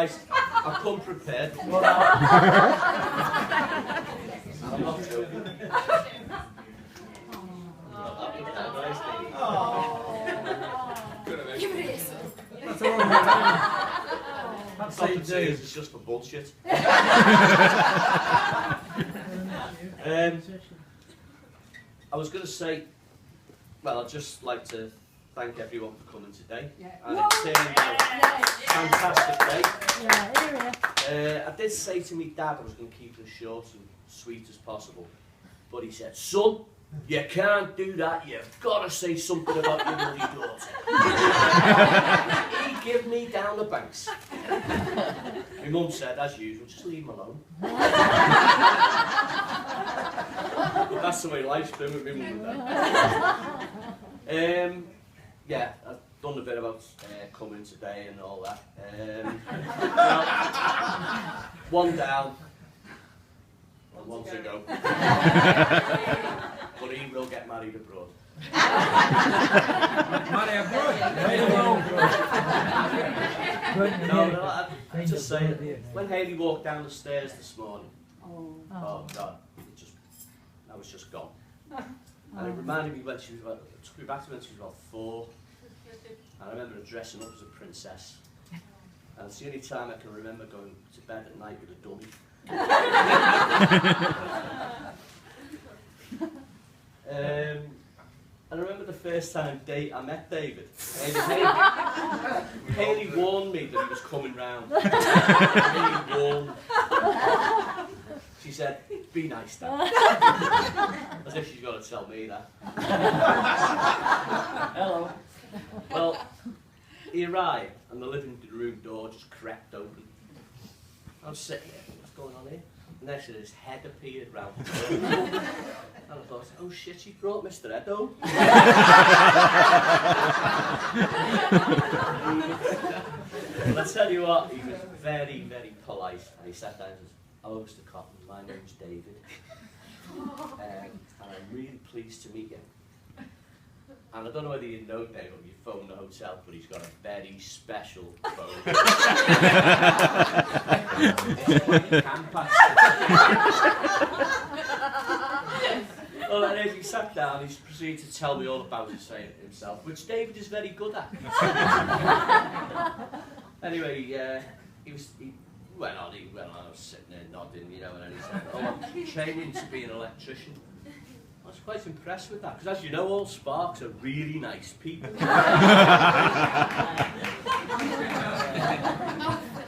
guys, I've come prepared. I'm not joking. That's all right. That's Not for tears, it's just for bullshit. I was going to say, well, I'd just like to thank everyone for coming today. And it's turned out a fantastic day. I did say to my dad I was going to keep it as short and sweet as possible. But he said, son, you can't do that. You've got to say something about your bloody daughter. He gave me down the banks. My mum said, as usual, just leave him alone. But that's the way life's been with me mum and dad. Yeah, I've done a bit about coming today and all that. Well, one down, one to go. But he will get married abroad. Marry abroad? No, I'm just saying, when Hayley walked down the stairs this morning, oh God, I was just gone. And it reminded me when she was about, it took me back to when she was about 4. And I remember her dressing up as a princess. And it's the only time I can remember going to bed at night with a dummy. And I remember the first time I met David. Hayley warned me that he was coming round. Hayley warned. She said, be nice, Dad. As if she's got to tell me that. Hello. Well, he arrived and the living room door just crept open. I was sitting here, what's going on here? And next to his head appeared round the door. And I thought, oh shit, she brought Mr. Edo. Well, I tell you what, he was very, very polite. And he sat down and says, hello, Mr. Cotton, my name's David. And I'm really pleased to meet you. And I don't know whether you know David or you phoned the hotel, but he's got a very special phone. Well, and as he sat down, he proceeded to tell me all about himself, which David is very good at. Anyway, he went on, I was sitting there nodding, you know, and then he said, oh, I'm training to be an electrician. I was quite impressed with that, because as you know, all Sparks are really nice people.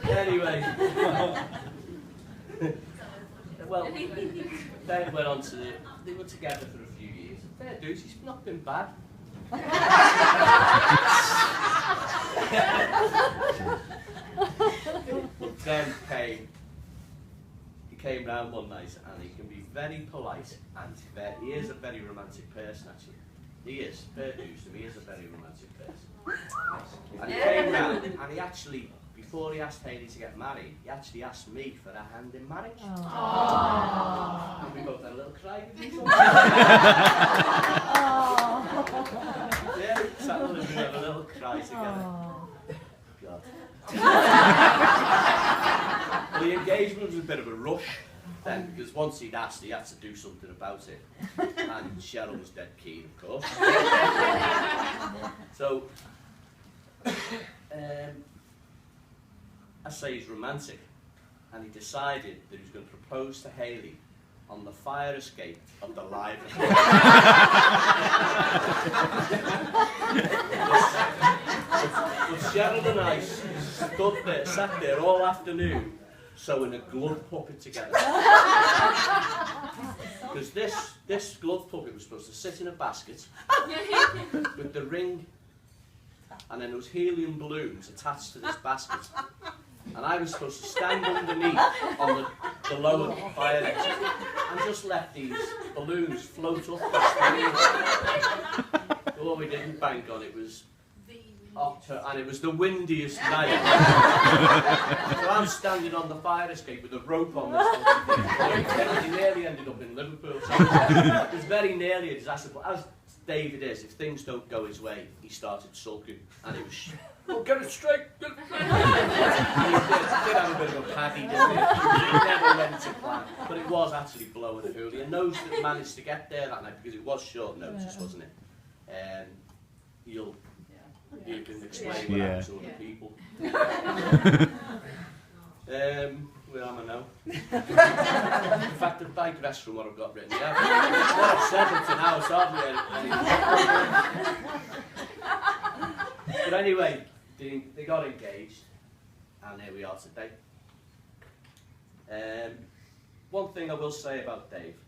Anyway, well, they went on to, they were together for a few years. Fair dues, he's not been bad. Then he came round one night and he can be very polite and he is a very romantic person actually. He is, fair dues to me, he is a very romantic person. And he came round and he actually, before he asked Hayley to get married, he actually asked me for a hand in marriage. Aww. And we both had a little cry with each other. Yeah, sat in the living room and a little cry together. God. Well, the engagement was a bit of a rush then, because once he'd asked, he had to do something about it. And Sherrill was dead keen, of course. So, I say he's romantic, and he decided that he was going to propose to Hayley on the fire escape of the library. But Sherrill and I sat there all afternoon sewing a glove puppet together. Because this glove puppet was supposed to sit in a basket with the ring, and then there was helium balloons attached to this basket. And I was supposed to stand underneath on the lower fire exit and just let these balloons float up. But what we didn't bank on, it was and it was the windiest night. So I'm standing on the fire escape with a rope on this thing. It nearly ended up in Liverpool. So it was very nearly a disaster. But as David is, if things don't go his way, he started sulking, and it was, "Oh, get it straight." He did have a bit of a paddy, didn't he? He never went to plan, but it was actually blowing early, and those that managed to get there that night, because it was short notice, wasn't it? You can explain what happened to other people. Where am I now? In fact, I've digressed from what I've got written down. What I've said up to now, it's hardly anything. But anyway, they got engaged, and here we are today. One thing I will say about Dave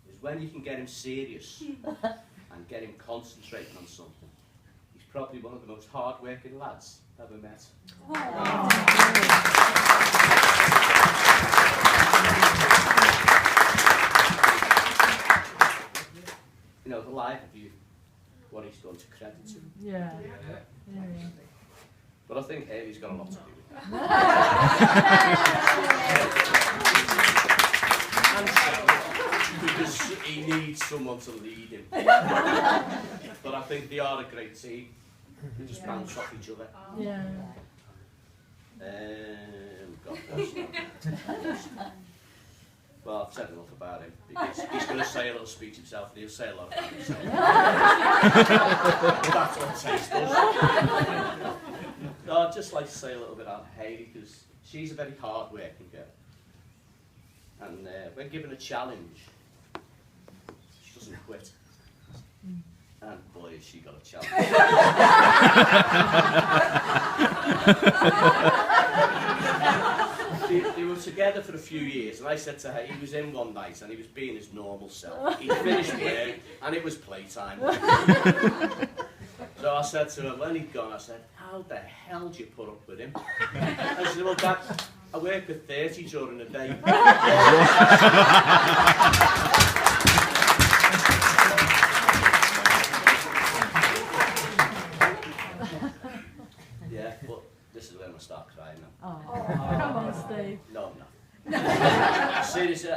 is when you can get him serious and get him concentrating on something, he's probably one of the most hard-working lads I've ever met. You know, the life of you, what he's done to credit to. Yeah. But I think Haley's got a lot to do with that. And so, because he needs someone to lead him. But I think they are a great team. They just bounce off each other. Yeah. God, well, I've said enough about him, because he's going to say a little speech himself, and he'll say a lot about himself. That's what Tacy does. No, I'd just like to say a little bit about Hayley, because she's a very hard-working girl. And when given a challenge, she doesn't quit. And boy, has she got a challenge. They were together for a few years, and I said to her, he was in one night and he was being his normal self. He'd finished work and it was playtime. So I said to her, when he'd gone, I said, how the hell do you put up with him? I said, well, Dad, I work with 30 during the day. Yeah, but this is when I start crying now. Oh, come on, Steve. No, I'm not. Seriously, I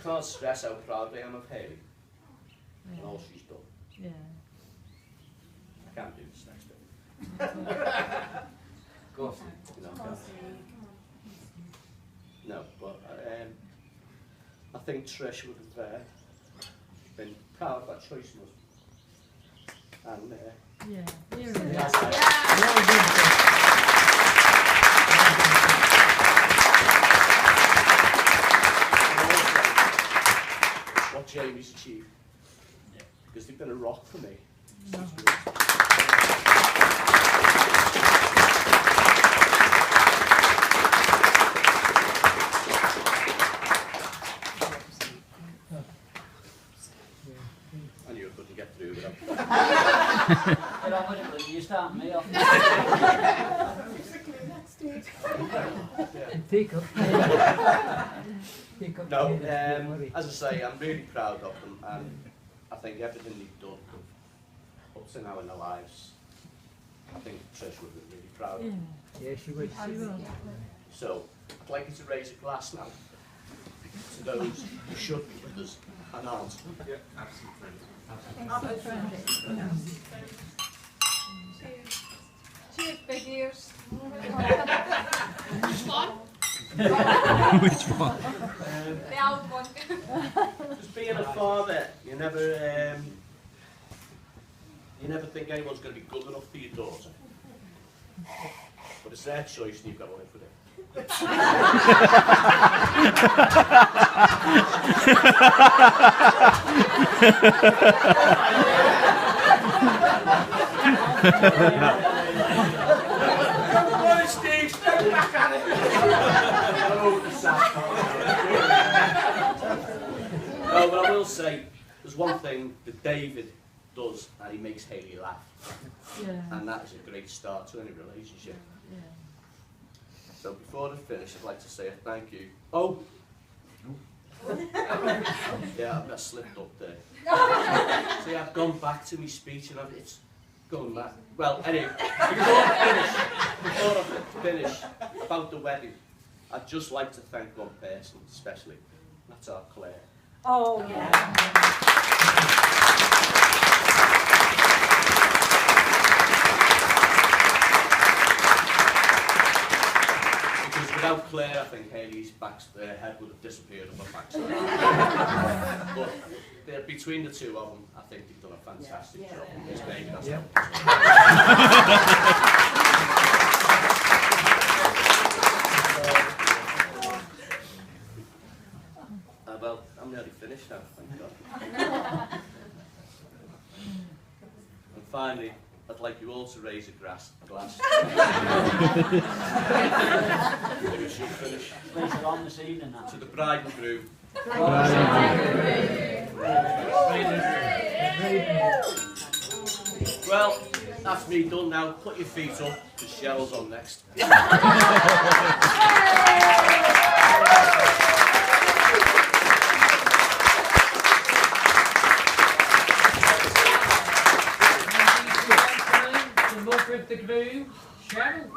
can't stress how proud I am of Hayley and all she's done. Yeah. I can't do this next bit. Go on, no, but I think Trish would have been proud of that choice, and yeah, here it is. What Jamie's achieved, because they've been a rock for me. No. I knew I couldn't get through with them. Get on with it, will you? Start me off. Pick up. No, as I say, I'm really proud of them, and I think everything they've done up to now in their lives, I think Trish would be really proud of them. Yeah, she would. She will. So, I'd like you to raise a glass now to those who should be with us and aren't. Yeah, absolute friend. Cheers, big ears. Which one? The old one. Just being a father, you never think anyone's going to be good enough for your daughter. But it's their choice and you've got to live with it. Come on, Steve, step back at it. Oh, the sad part. No, but I will say, there's one thing that David does, and he makes Hayley laugh. Yeah. And that is a great start to any relationship. Yeah. So before I finish, I'd like to say a thank you. Oh! Yeah, I slipped up there. See, I've gone back to my speech and it's gone back. Well, anyway, before I finish about the wedding, I'd just like to thank one person especially. That's our Claire. Oh, yeah. Claire, I think Hayley's head would have disappeared on my backside. But between the two of them, I think they've done a fantastic job. It's maybe that's well, I'm nearly finished now, thank God. And finally, I'd like you all to raise a glass. Maybe we should finish. Later on this evening now. To the bride and groom. Well, that's me done now. Put your feet up, because Sherrill's on next. The mother of the groom, Sherrill.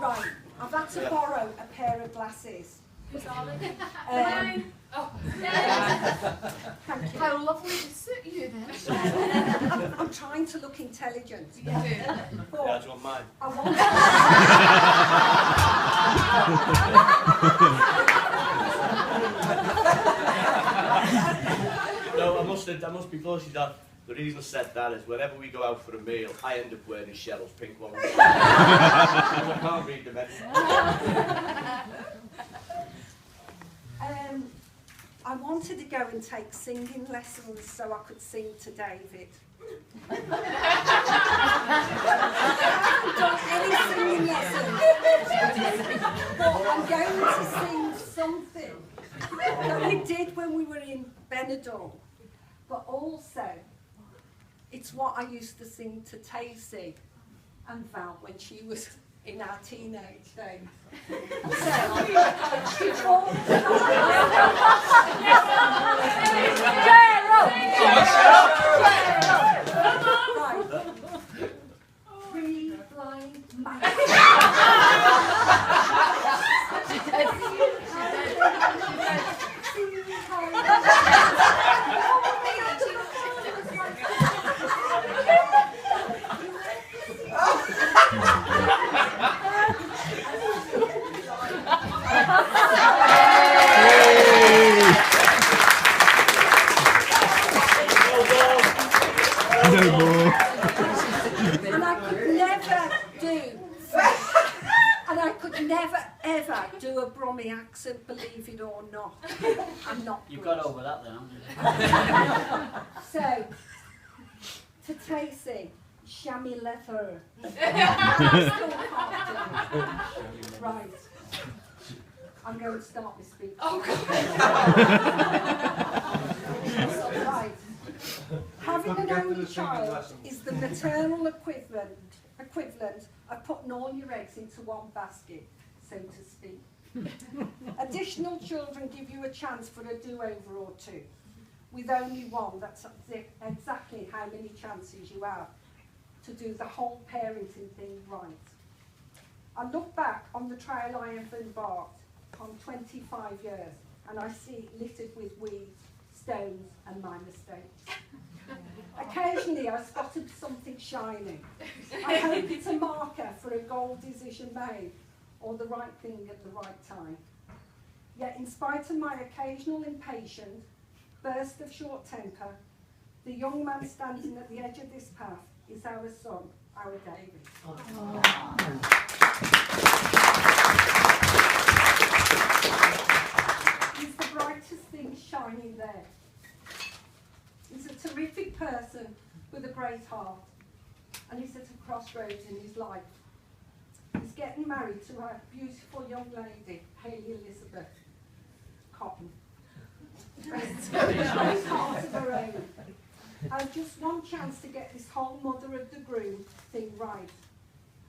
Right, I've had to borrow a pair of glasses. Thank you. How lovely to suit you then. I'm trying to look intelligent. You do. Yeah, do you want mine? I want No, I must be blushing that. The reason I said that is whenever we go out for a meal, I end up wearing Sherrill's pink ones. I can't read them anymore. I wanted to go and take singing lessons so I could sing to David. I haven't done any singing lessons, but I'm going to sing something that we did when we were in Benidorm, but also it's what I used to sing to Tacy and Val when she was in our teenage days. Three blind mice. No more. And I could never do, and I could never ever do a Brummy accent, believe it or not. I'm not. You've got over that then, haven't you? So, to Tacy, chamois leather. Right. I'm going to start my speech. Oh, Right. Having an only child is the maternal equivalent of putting all your eggs into one basket, so to speak. Additional children give you a chance for a do-over or two. With only one, that's exactly how many chances you have to do the whole parenting thing right. I look back on the trail I have embarked on 25 years, and I see it littered with weeds, stones, and my mistakes. Occasionally I spotted something shining. I hope it's a marker for a goal decision made, or the right thing at the right time. Yet in spite of my occasional impatience, burst of short temper, the young man standing at the edge of this path is our son, our David. He's the brightest thing shining there. He's a terrific person with a great heart, and he's at a crossroads in his life. He's getting married to a beautiful young lady, Hayley Elizabeth Cotton. Great heart of her own. I've just one chance to get this whole mother of the groom thing right.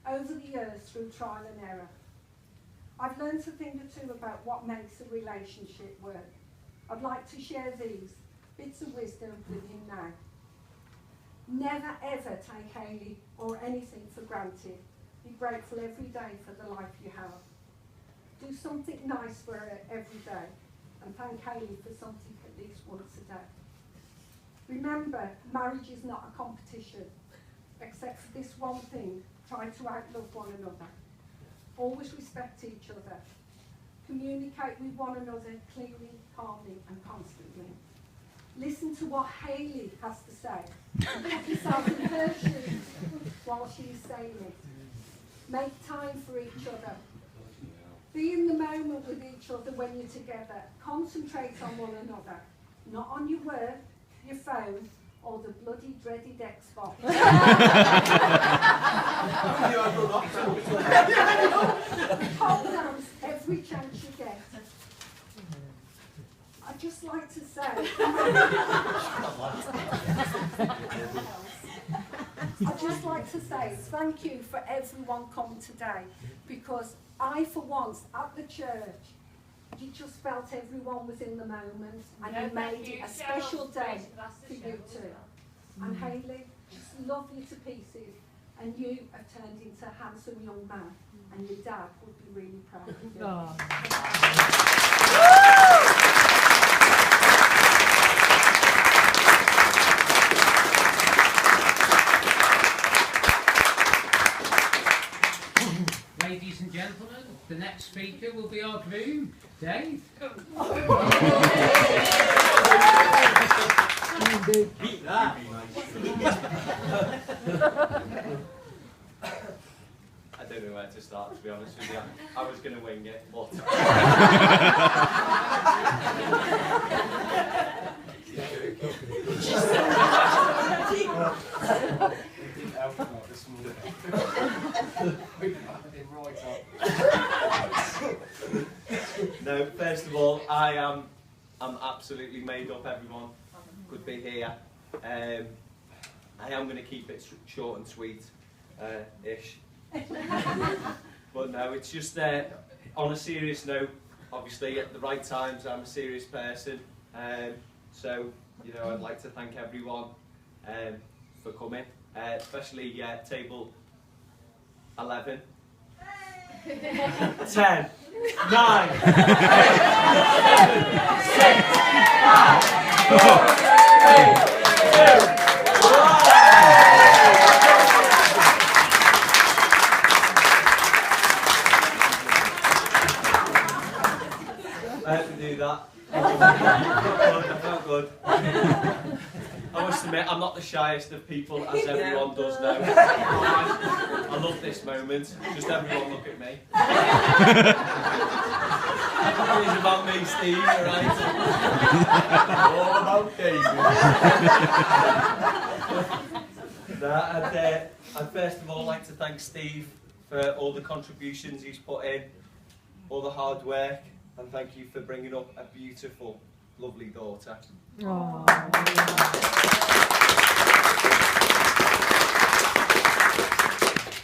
Over the years, through trial and error, I've learned a thing or two about what makes a relationship work. I'd like to share these bits of wisdom with you now. Never ever take Hayley or anything for granted. Be grateful every day for the life you have. Do something nice for her every day, and thank Hayley for something at least once a day. Remember, marriage is not a competition. except for this one thing, try to outlove one another. Always respect each other. Communicate with one another clearly, calmly and constantly. Listen to what Hayley has to say. Put yourself in her shoes while she's saying it. Make time for each other. Be in the moment with each other when you're together. Concentrate on one another, not on your work, your phone, or the bloody dreaded Xbox. Hold hands every chance you get. I'd just like to say, thank you for everyone coming today, because I, for once, at the church, you just felt everyone was in the moment, and you made it a special day for you too. And Hayley, just love you to pieces, and you have turned into a handsome young man, and your dad would be really proud of you. Oh. Ladies and gentlemen, the next speaker will be our groom, Dave. Beat that. I don't know where to start, to be honest with you. I was going to wing it, but... No, first of all, I'm absolutely made up, everyone could be here. I am going to keep it short and sweet, ish. But no, it's just on a serious note, obviously at the right times I'm a serious person. So, you know, I'd like to thank everyone for coming, especially table 11. 10, 9, 8, 7, 6, 5, 4, 3, 2, 1. I had to do that. I felt good. I must admit, I'm not the shyest of people, as everyone does know. I love this moment. Just everyone look at me. It's about me, Steve, alright? All about David. I'd first of all like to thank Steve for all the contributions he's put in, all the hard work, and thank you for bringing up a beautiful, lovely daughter. Oh.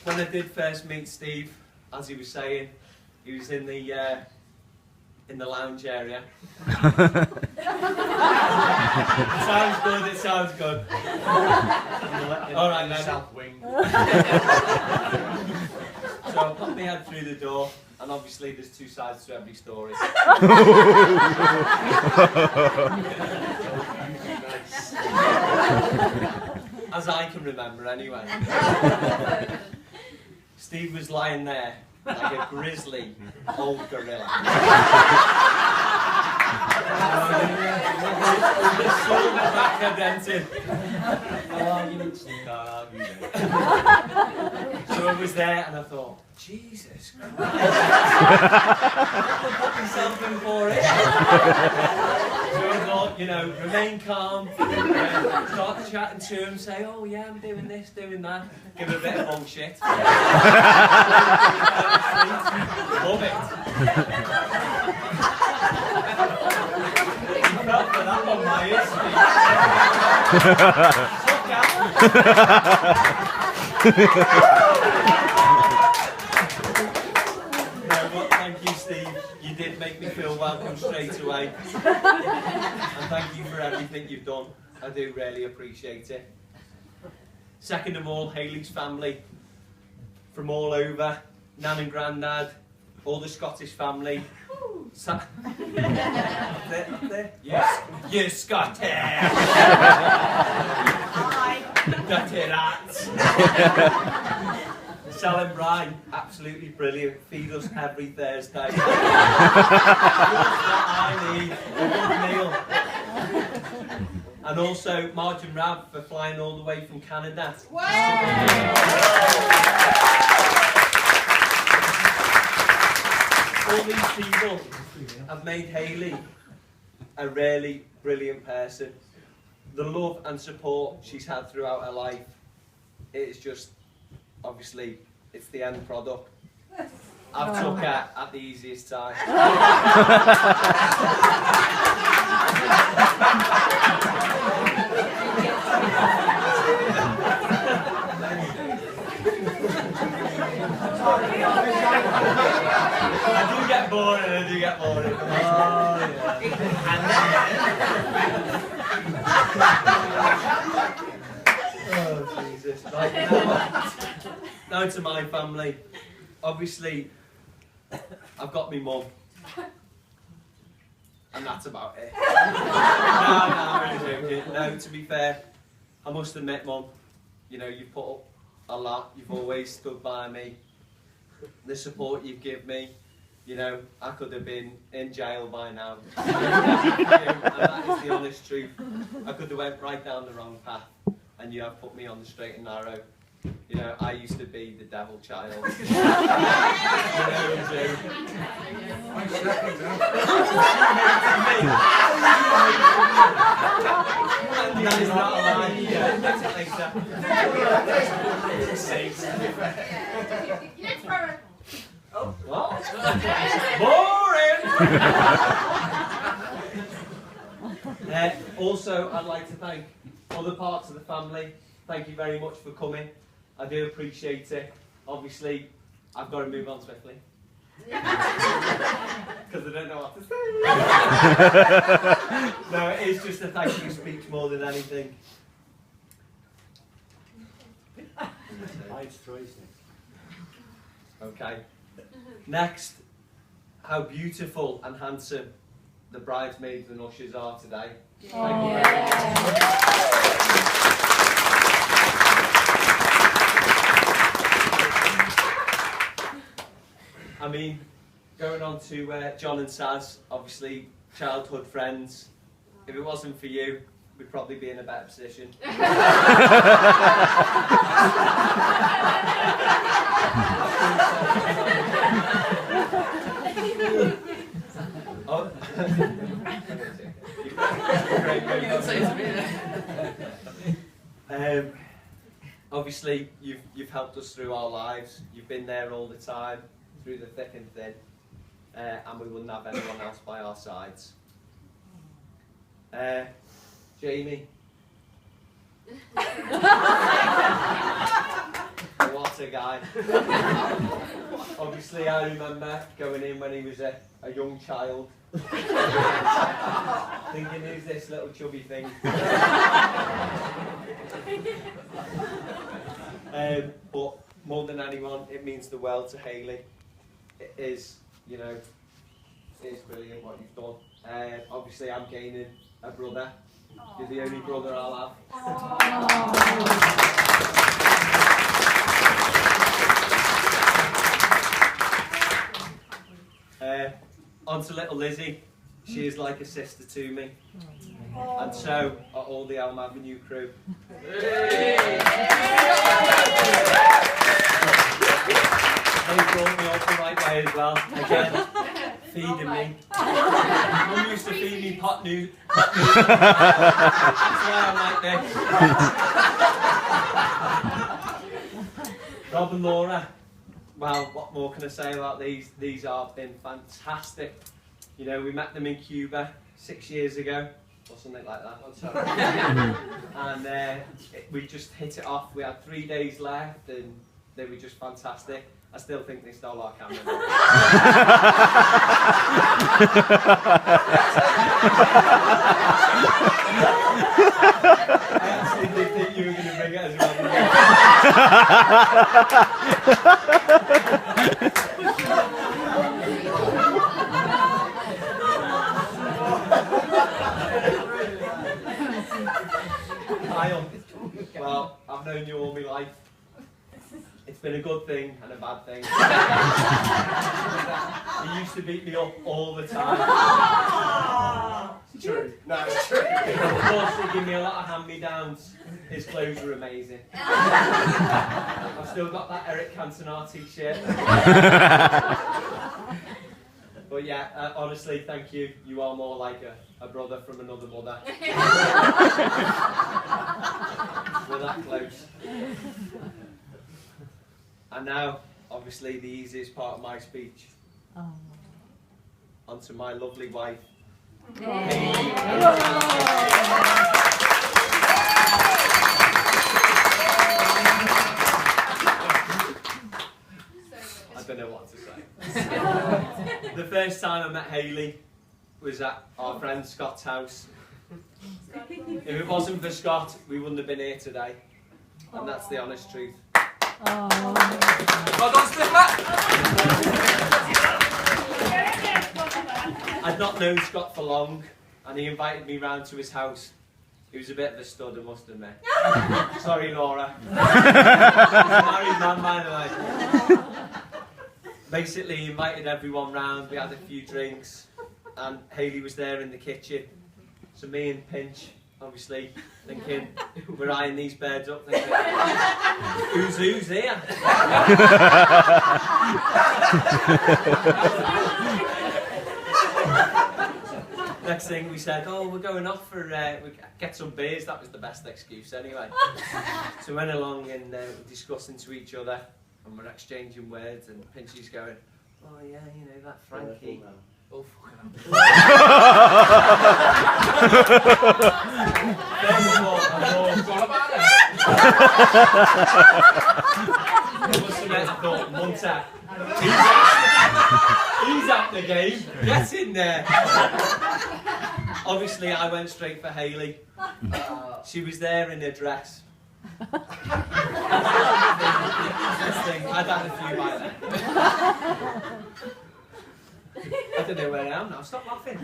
When I did first meet Steve, as he was saying, he was in the lounge area. It sounds good. All right, then. South wing. So I put my head through the door, and obviously there's two sides to every story. As I can remember, anyway. Steve was lying there like a grizzly old gorilla. The sun back dented. So I was there and I thought, Jesus Christ. Put myself in for it. So I thought, you know, remain calm, start chatting to him, say, oh yeah, I'm doing this, doing that, give him a bit of bullshit. Love it. Felt for that one, my ears. No, but thank you, Steve. You did make me feel welcome straight away. And thank you for everything you've done. I do really appreciate it. Second of all, Hayley's family from all over, Nan and Grandad, all the Scottish family. Up there? Yes. You're Scottish. Dirty rats. Sal and Brian, absolutely brilliant. Feed us every Thursday. What I need, a good meal. And also Marge and Rav for flying all the way from Canada. All these people have made Hayley a really brilliant person. The love and support she's had throughout her life, it is just, obviously, it's the end product. I've took her at the easiest time. I do get bored. Oh, yeah. Oh, Jesus. Right, now to my family. Obviously, I've got my mum. And that's about it. No, I'm joking. No, to be fair, I must admit, Mum, you know, you've put up a lot. You've always stood by me. The support you've given me, you know, I could have been in jail by now. And that is the honest truth. I could have went right down the wrong path, and you have put me on the straight and narrow. You know, I used to be the devil child. You know, and that is not a lie. Yeah, that's exactly. Oh, what? Boring! Also, I'd like to thank other parts of the family. Thank you very much for coming. I do appreciate it. Obviously, I've got to move on swiftly. Because I don't know what to say. No, it is just a thank you speech more than anything. Okay. Next, how beautiful and handsome the bridesmaids and ushers are today. Thank you very much. I mean, going on to Jon and Saz, obviously childhood friends. If it wasn't for you, we'd probably be in a better position. Obviously, you've helped us through our lives. You've been there all the time, through the thick and thin, and we wouldn't have anyone else by our sides. Jamie. What a guy. Obviously, I remember going in when he was a young child, thinking, who's this little chubby thing? But more than anyone, it means the world to Hayley. It is, you know, it is brilliant what you've done. Obviously, I'm gaining a brother. You're the only brother I'll have. On to little Lizzie. She is like a sister to me. And so are all the Elm Avenue crew. They brought me up the right way as well. Again, feeding me. Mum used to feed me pot noodles. That's why I'm like this. Rob and Laura. Well, what more can I say about these? These have been fantastic. You know, we met them in Cuba 6 years ago, or something like that. And we just hit it off. We had 3 days left, and they were just fantastic. I still think they stole our camera. I actually did think you were going to bring it as well. Well, I've known you all my life. It's been a good thing and a bad thing. He used to beat me up all the time. True. No, it's true. Of course, he gave me a lot of hand-me-downs. His clothes are amazing. I've still got that Eric Cantona t-shirt. But yeah, honestly, thank you. You are more like a brother from another mother. We're that close. And now, obviously, the easiest part of my speech. Oh. Onto my lovely wife. Oh. I don't know what to say. The first time I met Hayley was at our friend Scott's house. If it wasn't for Scott, we wouldn't have been here today. And that's the honest truth. Oh. Well done, Stiffer! I'd not known Scott for long, and he invited me round to his house. He was a bit of a stud, I must admit. Sorry, Laura. He's a married man, by the way. Basically, he invited everyone round, we had a few drinks, and Hayley was there in the kitchen. So me and Pinch, obviously, thinking, we're eyeing these birds up, thinking, who's here? Next thing we said, oh, we're going off for, we get some beers. That was the best excuse anyway. So we went along and we're discussing to each other and we're exchanging words and Pinchy's going, oh yeah, you know, that Frankie. Oh, fucking First of all, I thought, Munter, he's out the game, get in there. Obviously, I went straight for Hayley. She was there in her dress. I'd had a few by then. I don't know where I am now, stop laughing.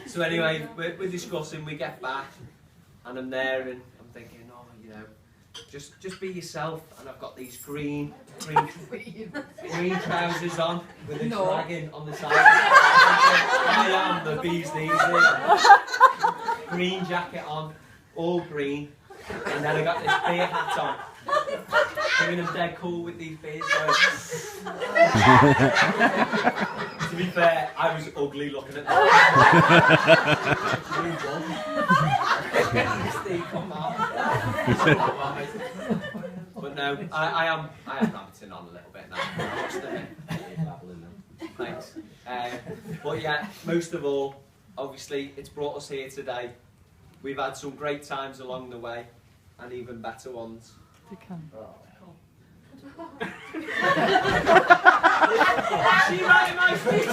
So anyway, we're discussing, we get back, and I'm there and I'm thinking, oh, you know, just be yourself. And I've got these green trousers on with a dragon on the side. I am the bee's knees here. Green jacket on, all green, and then I got this beer hat on. Thinking I'm dead cool with these beers going. To be fair, I was ugly looking at them. Come on. But no, I am rabbiting on a little bit now. I must admit. Thanks. But yeah, most of all, obviously, it's brought us here today. We've had some great times along the way, and even better ones. You can. She writing my speech?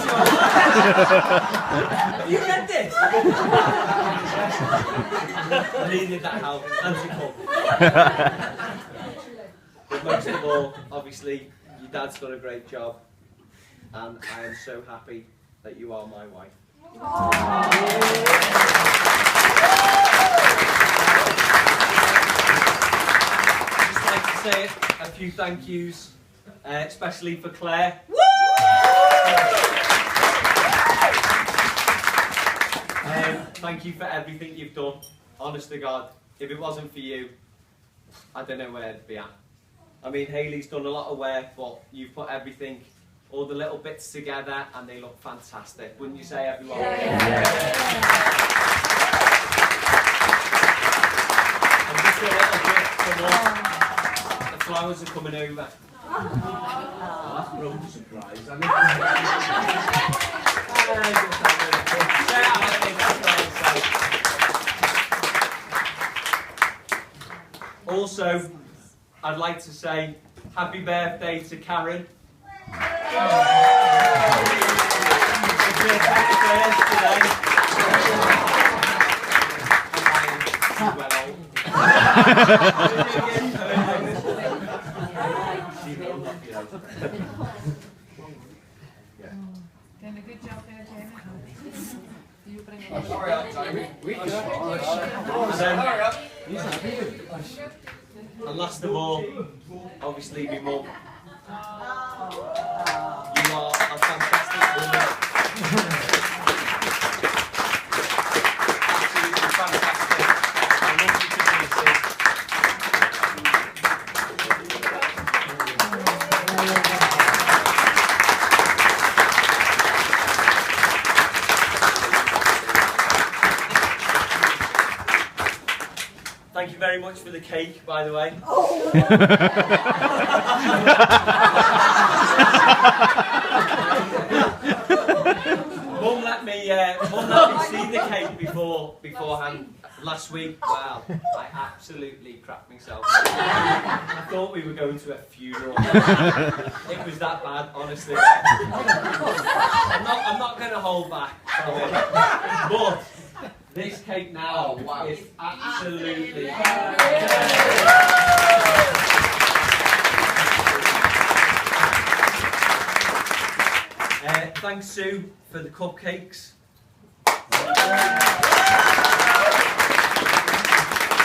Have you read this? I needed that help. But most of all, obviously, your dad's done a great job, and I am so happy that you are my wife. Say a few thank yous, especially for Claire. Thank you for everything you've done. Honest to God, if it wasn't for you, I don't know where I'd be at. I mean, Hayley's done a lot of work, but you've put everything, all the little bits together, and they look fantastic. Wouldn't you say, everyone? Yeah. And just a little bit for more. Flowers are coming over. That's a real surprise. Also, I'd like to say happy birthday to Karen. Doing a good job there, Jamie. You bring it Oh, sorry, I'm sorry. We can. And last of all, obviously my mum. You are a fantastic woman. Absolutely fantastic. I love you to pieces. Thank you very much for the cake, by the way. Mum let me see the cake beforehand. Last week, wow, I absolutely crapped myself. I thought we were going to a funeral. It was that bad, honestly. I'm not going to hold back from it. But this cake now is absolutely. Thanks, Sue, for the cupcakes.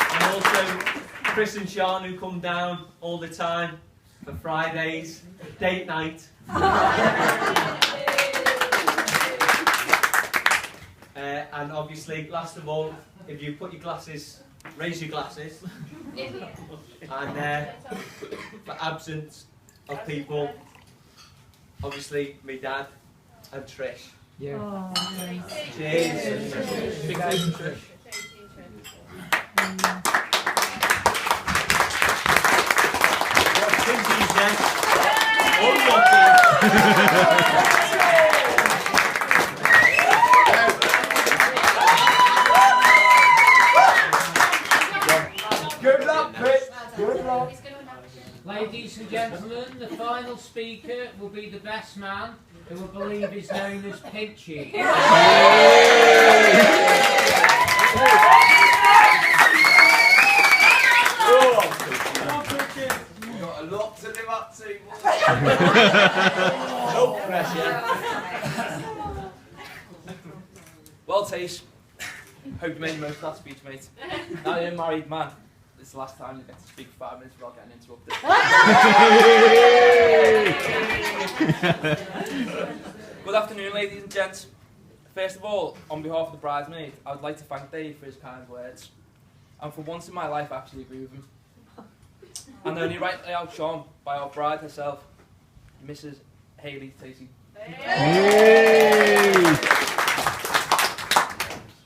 And also Chris and Sean, who come down all the time for Fridays, date night. And obviously, last of all, if you put your glasses, raise your glasses. And for absence of people, obviously, my dad and Trish. Yeah. Oh, Cheers. Big thank you, Trish. Good luck, Chris. Good luck. Ladies and gentlemen, the final speaker will be the best man, who I believe is known as Pinchy. You've got a lot to live up to. No pressure. Well, Tace, hope you made the most of that speech, mate. Now you're a married man. This is the last time you get to speak for 5 minutes without getting interrupted. Good afternoon, ladies and gents. First of all, on behalf of the bridesmaid, I would like to thank Dave for his kind words. And for once in my life, I actually agree with him. And only rightly outshone by our bride herself, Mrs. Hayley Tacy.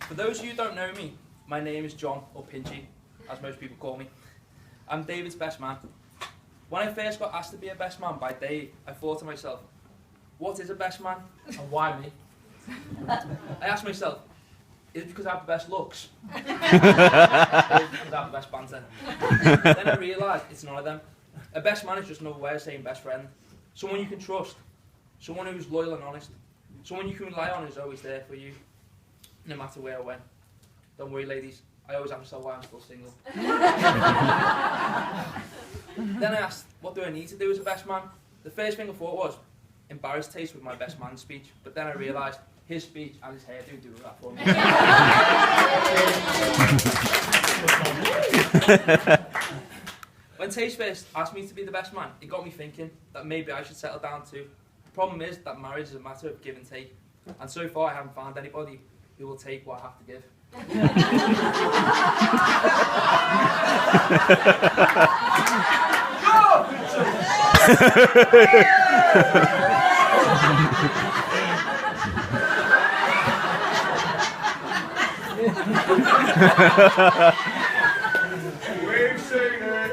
For those of you who don't know me, my name is Jon, or Pinchy, as most people call me. I'm David's best man. When I first got asked to be a best man by Dave, I thought to myself, what is a best man and why me? I asked myself, is it because I have the best looks? Or is it because I have the best banter? Then I realised it's none of them. A best man is just another way of saying best friend. Someone you can trust. Someone who's loyal and honest. Someone you can rely on who's always there for you, no matter where or when. Don't worry, ladies. I always answer why I'm still single. Then I asked, what do I need to do as a best man? The first thing I thought was, embarrass Tace with my best man speech. But then I realised, his speech and his hair do that for me. When Tace first asked me to be the best man, it got me thinking that maybe I should settle down too. The problem is that marriage is a matter of give and take. And so far I haven't found anybody who will take what I have to give. We've seen it.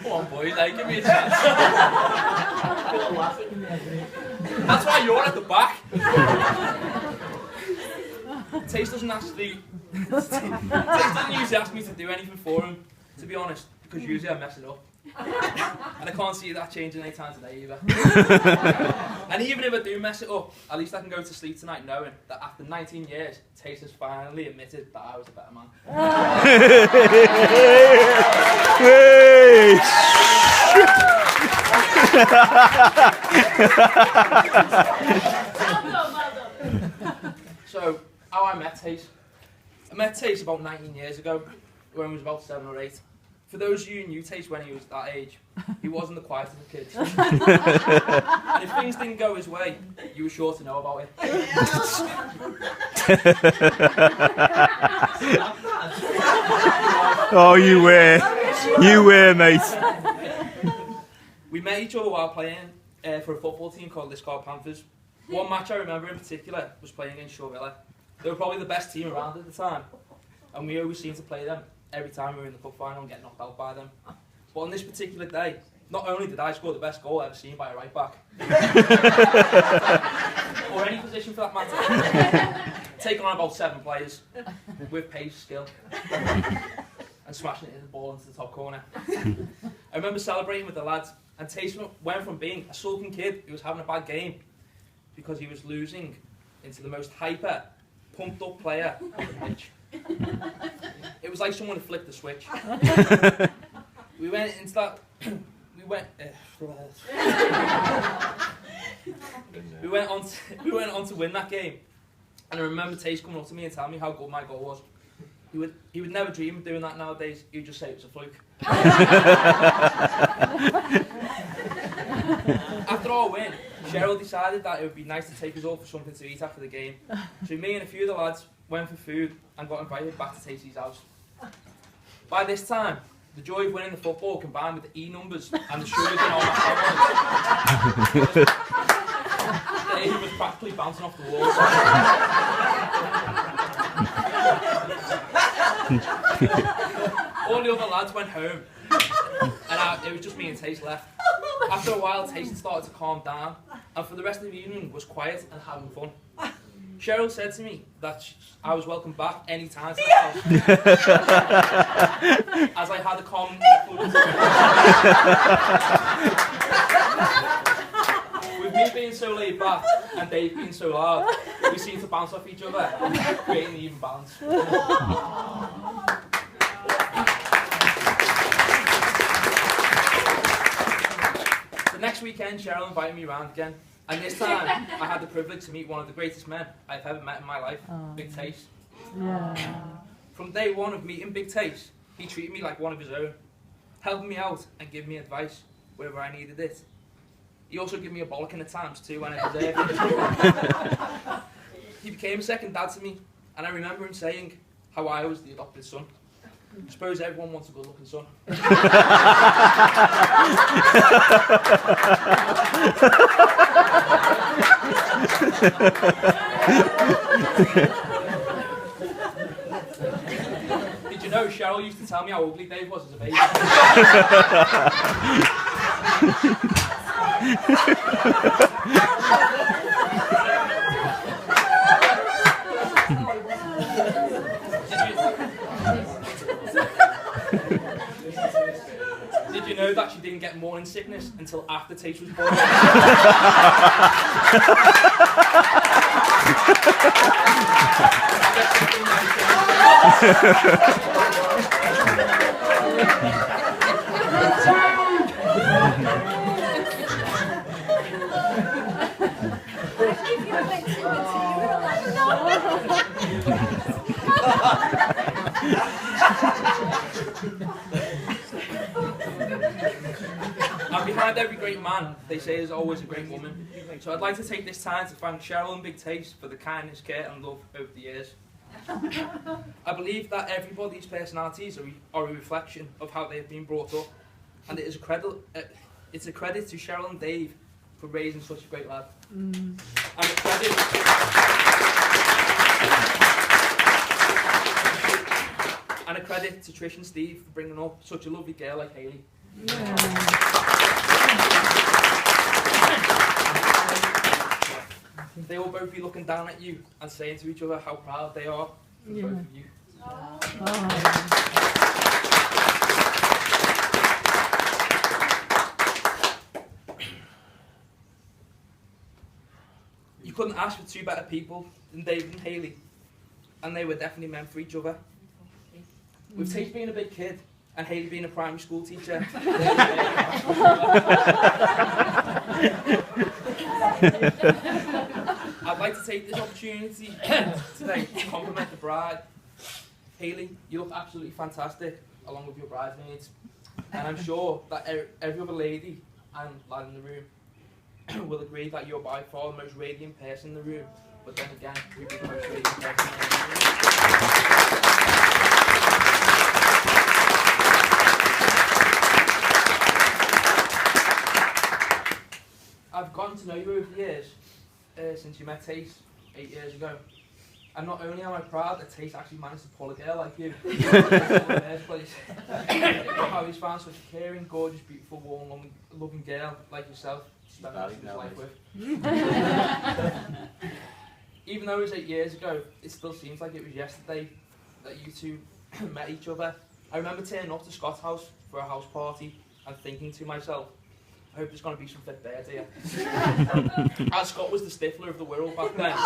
Come on, boys, like, give me a chance. That's why you're at the back. Tace doesn't usually ask me to do anything for him, to be honest, because usually I mess it up. And I can't see that changing anytime today either. And even if I do mess it up, at least I can go to sleep tonight knowing that after 19 years, Tace has finally admitted that I was a better man. So, how I met Tace. I met Tace about 19 years ago, when he was about 7 or 8. For those of you who knew Tace when he was that age, he wasn't the quietest of kids. And if things didn't go his way, you were sure to know about it. Oh, you were. You were, mate. We met each other while playing for a football team called Liscar Panthers. One match I remember in particular was playing against Sherrill. They were probably the best team around at the time, and we always seemed to play them every time we were in the cup final and get knocked out by them. But on this particular day, not only did I score the best goal ever seen by a right back, or any position for that matter, taking on about 7 players with pace, skill, and smashing it in the ball into the top corner. I remember celebrating with the lads, and Tace went from being a sulking kid who was having a bad game because he was losing into the most hyper, pumped up player on the pitch. It was like someone had flicked the switch. We went into that. We went on to win that game, and I remember Tace coming up to me and telling me how good my goal was. He would never dream of doing that nowadays. He would just say it was a fluke. After our win, Sherrill decided that it would be nice to take us all for something to eat after the game. So me and a few of the lads went for food and got invited back to Tacy's house. By this time, the joy of winning the football combined with the E numbers and the sugars in all my stomach, he was practically bouncing off the walls. All the other lads went home, and it was just me and Tace left. After a while, Tace started to calm down, and for the rest of the evening was quiet and having fun. Sherrill said to me that I was welcome back any time to the house, as I had a common influence. With me being so laid back and Dave being so loud, we seemed to bounce off each other, creating an even balance. The next weekend, Sherrill invited me round again, and this time I had the privilege to meet one of the greatest men I've ever met in my life, Big Tace. Yeah. From day one of meeting Big Tace, he treated me like one of his own, helping me out and giving me advice wherever I needed it. He also gave me a bollocking at times too when I deserved it. He became a second dad to me, and I remember him saying how I was the adopted son. I suppose everyone wants a good looking son. Did you know Sherrill used to tell me how ugly Dave was as a baby? Did you know that she didn't get morning sickness until after Tace was born? And behind every great man, they say there's always a great woman. So I'd like to take this time to thank Sherrill and Big Tace for the kindness, care and love over the years. I believe that everybody's personalities are a reflection of how they've been brought up, and it's a credit to Sherrill and Dave for raising such a great lad. And a credit to Trish and Steve for bringing up such a lovely girl like Hayley. Yeah. They will both be looking down at you and saying to each other how proud they are for both of you. Oh. You couldn't ask for 2 better people than Dave and Hayley, and they were definitely meant for each other. With Tace being a big kid and Hayley being a primary school teacher, I'd like to take this opportunity today to compliment the bride Hayley, you look absolutely fantastic, along with your bridesmaids. And I'm sure that every other lady and lad in the room will agree that you're by far the most radiant person in the room. But then again, you'll be the most radiant person in the room. I've gotten to know you over the years, since you met Tace 8 years ago. And not only am I proud that Tace actually managed to pull a girl like you in the first place, but how he's found such a caring, gorgeous, beautiful, warm, loving girl like yourself to spend the rest of his life with. Even though it was 8 years ago, it still seems like it was yesterday that you two met each other. I remember turning up to Scott's house for a house party and thinking to myself, I hope there's going to be some fit bears here. As Scott was the stifler of the world back then.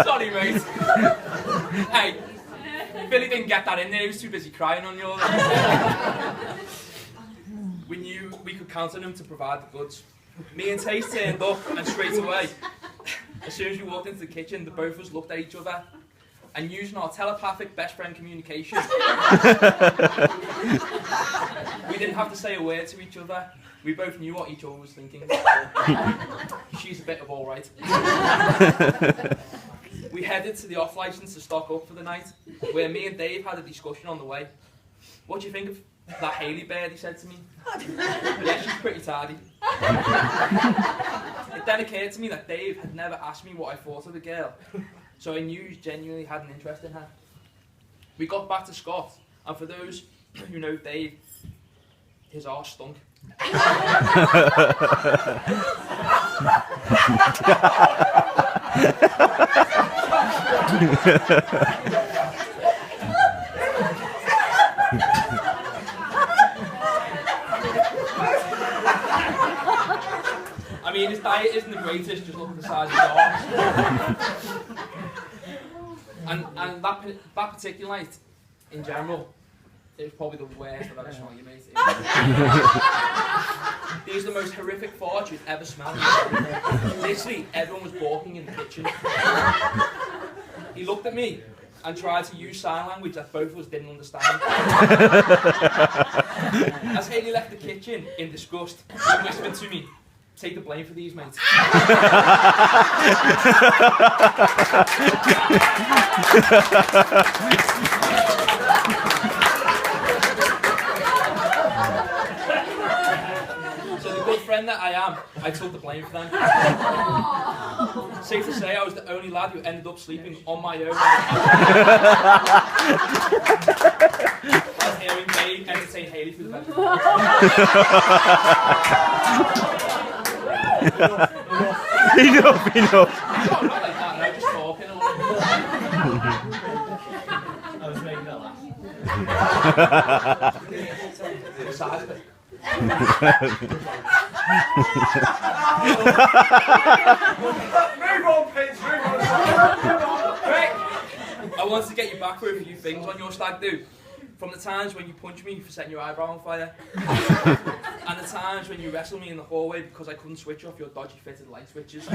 Sorry, mate. Hey, Billy didn't get that in there, he was too busy crying on yours. We knew we could count on him to provide the goods. Me and Tace turned up, and straight away, as soon as we walked into the kitchen, the both of us looked at each other, and using our telepathic best friend communication, we didn't have to say a word to each other. We both knew what each other was thinking. She's a bit of all right. We headed to the off-licence to stock up for the night, where me and Dave had a discussion on the way. What do you think of that Hayley bird, he said to me. Yeah, she's pretty tardy. It then occurred to me that Dave had never asked me what I thought of the girl, so I knew he genuinely had an interest in her. We got back to Scott, and for those who know Dave, his arse stunk. I mean, his diet isn't the greatest, just look at the size of his arms. And that particular night, in general, it was probably the worst I've ever smelled you, mate. These are the most horrific farts you've ever smelled. Literally, everyone was walking in the kitchen. He looked at me and tried to use sign language that both of us didn't understand. As Hayley left the kitchen in disgust, he whispered to me, "Take the blame for these, mate." So the good friend that I am, I took the blame for them. Safe to say, I was the only lad who ended up sleeping on my own. I was hearing Dave entertain Hayley through the bedroom. Enough. No, not like that, no, just talking. I was making that laugh. The size of it. Move on, Pinch, move on. Right. I wanted to get you back for a few things on your stag do. From the times when you punch me for setting your eyebrow on fire, and the times when you wrestle me in the hallway because I couldn't switch off your dodgy fitted light switches.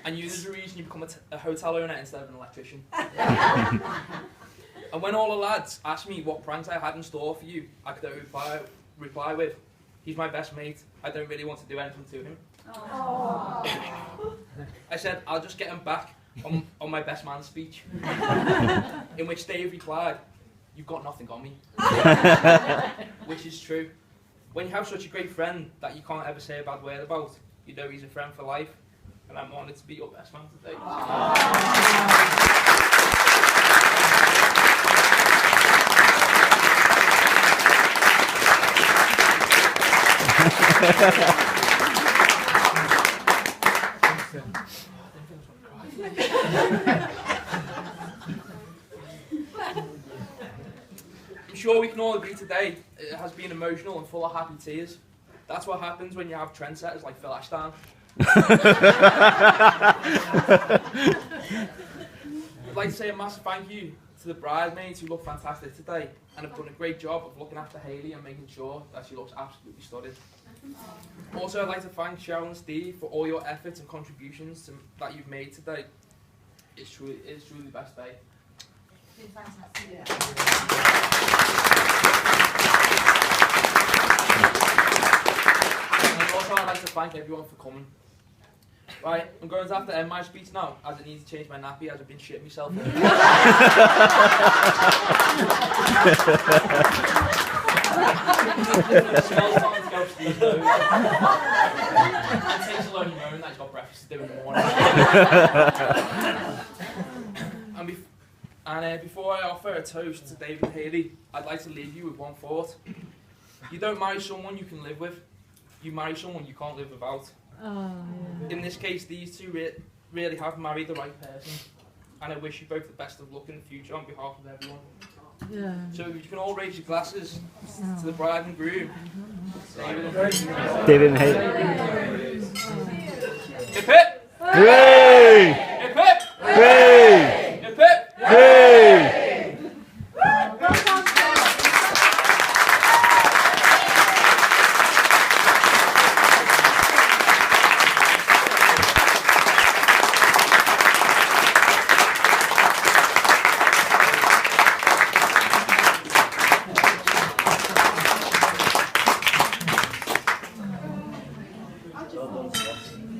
And you there's a reason you become a hotel owner instead of an electrician. And when all the lads asked me what pranks I had in store for you, I could only reply with, "He's my best mate, I don't really want to do anything to him." I said, "I'll just get him back on my best man speech." In which Dave replied, "You've got nothing on me." Which is true. When you have such a great friend that you can't ever say a bad word about, you know he's a friend for life. And I'm honoured to be your best man today. I'm sure we can all agree today it has been emotional and full of happy tears. That's what happens when you have trendsetters like Phil Ashton. I'd like to say a massive thank you to the bridesmaids who look fantastic today, and have done a great job of looking after Hayley and making sure that she looks absolutely stunning. Also, I'd like to thank Sherrill and Steve for all your efforts and contributions that you've made today. It's truly the best day. And also, I'd like to thank everyone for coming. Right, I'm going to have to end my speech now, as I need to change my nappy, as I've been shitting myself. It smells fine to go upstairs though. It takes a load of moan that he's got breakfast to do in the morning. And before I offer a toast to David and Hayley, I'd like to leave you with one thought. You don't marry someone you can live with, you marry someone you can't live without. Oh, yeah. In this case, these two really have married the right person, and I wish you both the best of luck in the future on behalf of everyone. Yeah. So you can all raise your glasses to the bride and groom. David and Hayley. Hip hip! Hooray!